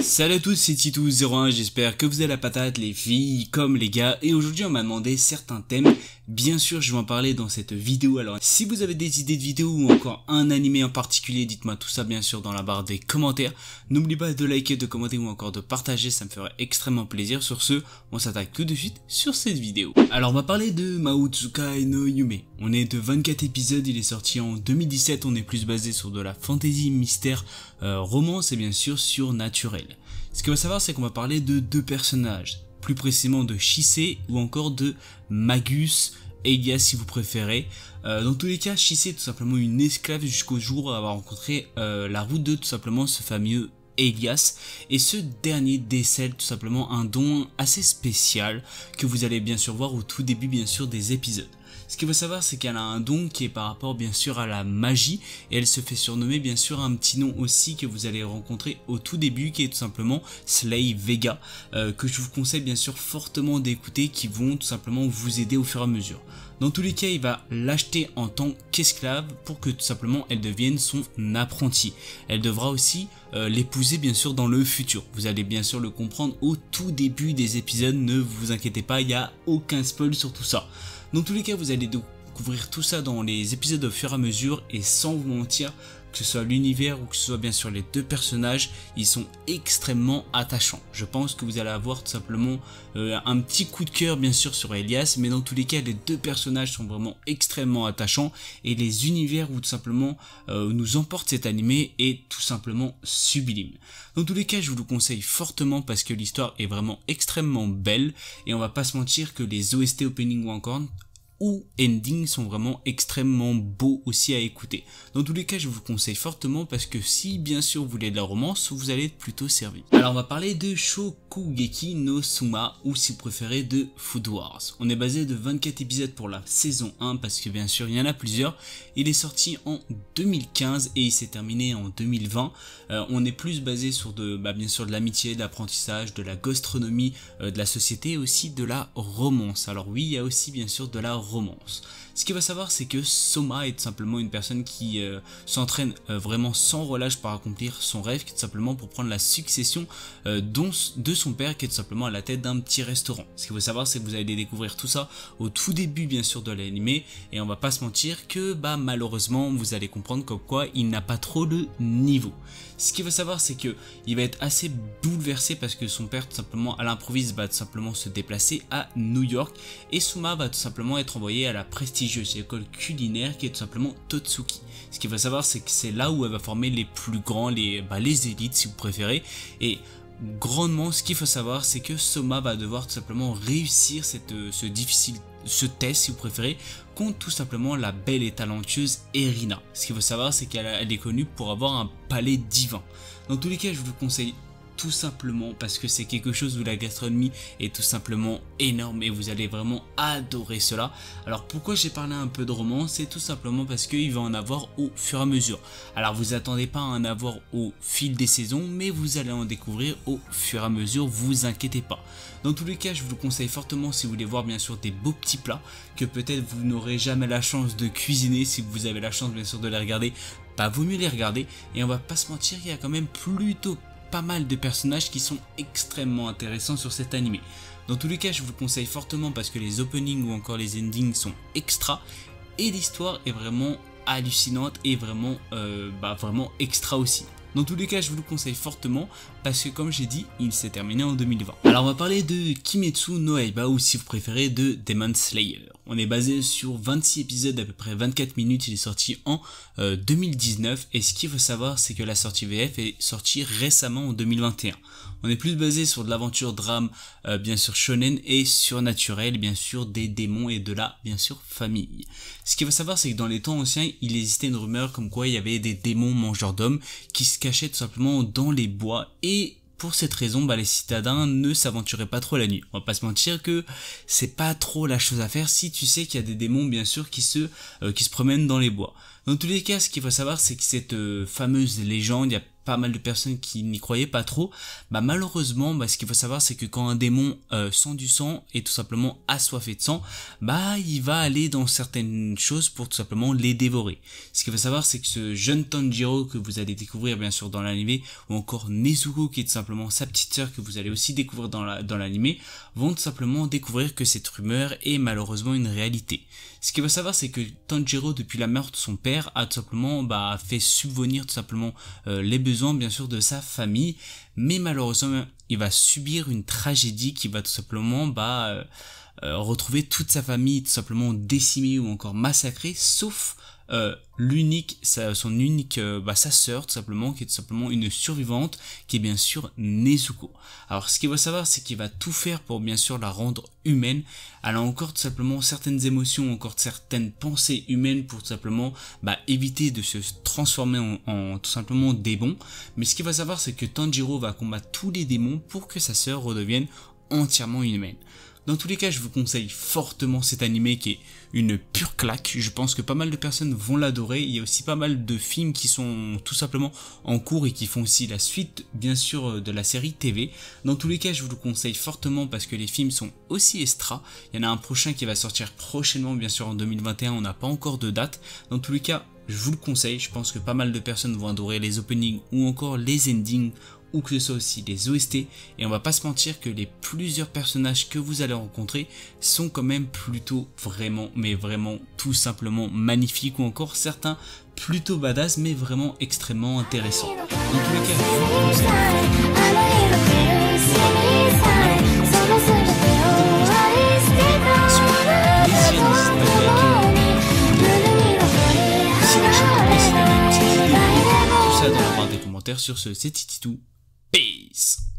Salut à tous, c'est Titou01, j'espère que vous avez la patate, les filles comme les gars, et aujourd'hui on m'a demandé certains thèmes. Bien sûr, je vais en parler dans cette vidéo. Alors, si vous avez des idées de vidéos ou encore un animé en particulier, dites-moi tout ça bien sûr dans la barre des commentaires. N'oubliez pas de liker, de commenter ou encore de partager, ça me ferait extrêmement plaisir. Sur ce, on s'attaque tout de suite sur cette vidéo. Alors, on va parler de Maotsukai no Yume. On est de 24 épisodes, il est sorti en 2017, on est plus basé sur de la fantasy, mystère, romance et bien sûr surnaturel. Ce qu'il faut savoir, c'est qu'on va parler de deux personnages, plus précisément de Chise ou encore de Magus, Elias si vous préférez. Dans tous les cas, Chise est tout simplement une esclave jusqu'au jour où elle va rencontrer la route de tout simplement ce fameux Elias, et ce dernier décèle tout simplement un don assez spécial que vous allez bien sûr voir au tout début bien sûr des épisodes. Ce qu'il faut savoir, c'est qu'elle a un don qui est par rapport bien sûr à la magie, et elle se fait surnommer bien sûr un petit nom aussi que vous allez rencontrer au tout début, qui est tout simplement Slay Vega, que je vous conseille bien sûr fortement d'écouter, qui vont tout simplement vous aider au fur et à mesure. Dans tous les cas, il va l'acheter en tant qu'esclave pour que tout simplement elle devienne son apprenti. Elle devra aussi l'épouser bien sûr dans le futur. Vous allez bien sûr le comprendre au tout début des épisodes, ne vous inquiétez pas, il n'y a aucun spoil sur tout ça. Dans tous les cas, vous allez découvrir tout ça dans les épisodes au fur et à mesure, et sans vous mentir, que ce soit l'univers ou que ce soit bien sûr les deux personnages, ils sont extrêmement attachants. Je pense que vous allez avoir tout simplement un petit coup de cœur bien sûr sur Elias, mais dans tous les cas, les deux personnages sont vraiment extrêmement attachants, et les univers où tout simplement nous emporte cet animé est tout simplement sublime. Dans tous les cas, je vous le conseille fortement parce que l'histoire est vraiment extrêmement belle, et on va pas se mentir que les OST opening ou encore ou ending sont vraiment extrêmement beaux aussi à écouter. Dans tous les cas, je vous conseille fortement parce que si bien sûr vous voulez de la romance, vous allez être plutôt servi. Alors on va parler de Shokugeki no Soma, ou si vous préférez de Food Wars. On est basé de 24 épisodes pour la saison 1 parce que bien sûr il y en a plusieurs. Il est sorti en 2015 et il s'est terminé en 2020. On est plus basé sur bien sûr de l'amitié, de l'apprentissage, de la gastronomie, de la société et aussi de la romance. Alors oui, il y a aussi bien sûr de la romance. Ce qu'il faut savoir, c'est que Soma est tout simplement une personne qui s'entraîne vraiment sans relâche pour accomplir son rêve, qui est tout simplement pour prendre la succession de son père, qui est tout simplement à la tête d'un petit restaurant. Ce qu'il faut savoir, c'est que vous allez découvrir tout ça au tout début bien sûr de l'animé, et on va pas se mentir que malheureusement vous allez comprendre comme quoi il n'a pas trop le niveau. Ce qu'il faut savoir, c'est que il va être assez bouleversé parce que son père tout simplement à l'improviste va tout simplement se déplacer à New York, et Soma va tout simplement être envoyé à la prestigieuse école culinaire qui est tout simplement Totsuki. Ce qu'il faut savoir, c'est que c'est là où elle va former les plus grands, les élites si vous préférez, et grandement ce qu'il faut savoir, c'est que Soma va devoir tout simplement réussir ce test si vous préférez, contre tout simplement la belle et talentueuse Erina. Ce qu'il faut savoir, c'est qu'elle est connue pour avoir un palais divin. Dans tous les cas, je vous conseille tout simplement parce que c'est quelque chose où la gastronomie est tout simplement énorme et vous allez vraiment adorer cela. Alors pourquoi j'ai parlé un peu de romance, c'est tout simplement parce qu'il va en avoir au fur et à mesure. Alors vous attendez pas à en avoir au fil des saisons, mais vous allez en découvrir au fur et à mesure, vous inquiétez pas. Dans tous les cas, je vous le conseille fortement si vous voulez voir bien sûr des beaux petits plats que peut-être vous n'aurez jamais la chance de cuisiner. Si vous avez la chance bien sûr de les regarder, vaut mieux les regarder, et on va pas se mentir, il y a quand même plutôt pas mal de personnages qui sont extrêmement intéressants sur cet animé. Dans tous les cas, je vous le conseille fortement parce que les openings ou encore les endings sont extra, et l'histoire est vraiment hallucinante et vraiment extra aussi. Dans tous les cas, je vous le conseille fortement parce que comme j'ai dit, il s'est terminé en 2020. Alors on va parler de Kimetsu no Yaiba, ou si vous préférez de Demon Slayer. On est basé sur 26 épisodes d'à peu près 24 minutes, il est sorti en 2019, et ce qu'il faut savoir, c'est que la sortie VF est sortie récemment en 2021. On est plus basé sur de l'aventure drame, bien sûr shonen et surnaturel, bien sûr des démons et de la bien sûr famille. Ce qu'il faut savoir, c'est que dans les temps anciens, il existait une rumeur comme quoi il y avait des démons mangeurs d'hommes qui se cachaient tout simplement dans les bois, et pour cette raison, les citadins ne s'aventuraient pas trop la nuit. On va pas se mentir que c'est pas trop la chose à faire si tu sais qu'il y a des démons bien sûr qui se promènent dans les bois. Dans tous les cas, ce qu'il faut savoir, c'est que cette fameuse légende, il y a pas mal de personnes qui n'y croyaient pas trop, bah malheureusement, ce qu'il faut savoir, c'est que quand un démon sent du sang et tout simplement assoiffé de sang, bah il va aller dans certaines choses pour tout simplement les dévorer. Ce qu'il faut savoir, c'est que ce jeune Tanjiro que vous allez découvrir bien sûr dans l'anime, ou encore Nezuko qui est tout simplement sa petite sœur que vous allez aussi découvrir dans l'anime, vont tout simplement découvrir que cette rumeur est malheureusement une réalité. Ce qu'il faut savoir, c'est que Tanjiro, depuis la mort de son père, a tout simplement fait subvenir tout simplement les besoins bien sûr de sa famille, mais malheureusement il va subir une tragédie qui va tout simplement retrouver toute sa famille tout simplement décimée ou encore massacrée, sauf sa sœur tout simplement, qui est tout simplement une survivante, qui est bien sûr Nezuko. Alors ce qu'il faut savoir, c'est qu'il va tout faire pour bien sûr la rendre humaine. Elle a encore tout simplement certaines émotions, encore certaines pensées humaines pour tout simplement éviter de se transformer en tout simplement démon. Mais ce qu'il faut savoir, c'est que Tanjiro va combattre tous les démons pour que sa sœur redevienne entièrement humaine. Dans tous les cas, je vous conseille fortement cet animé qui est une pure claque. Je pense que pas mal de personnes vont l'adorer. Il y a aussi pas mal de films qui sont tout simplement en cours et qui font aussi la suite, bien sûr, de la série TV. Dans tous les cas, je vous le conseille fortement parce que les films sont aussi extra. Il y en a un prochain qui va sortir prochainement, bien sûr, en 2021. On n'a pas encore de date. Dans tous les cas, je vous le conseille. Je pense que pas mal de personnes vont adorer les openings ou encore les endings, ou que ce soit aussi les OST, et on va pas se mentir que les plusieurs personnages que vous allez rencontrer sont quand même plutôt vraiment tout simplement magnifiques, ou encore certains plutôt badass mais vraiment extrêmement intéressants. Dans tous les cas, je vous dans la barre des commentaires. Sur ce, c'est Tititou. Peace.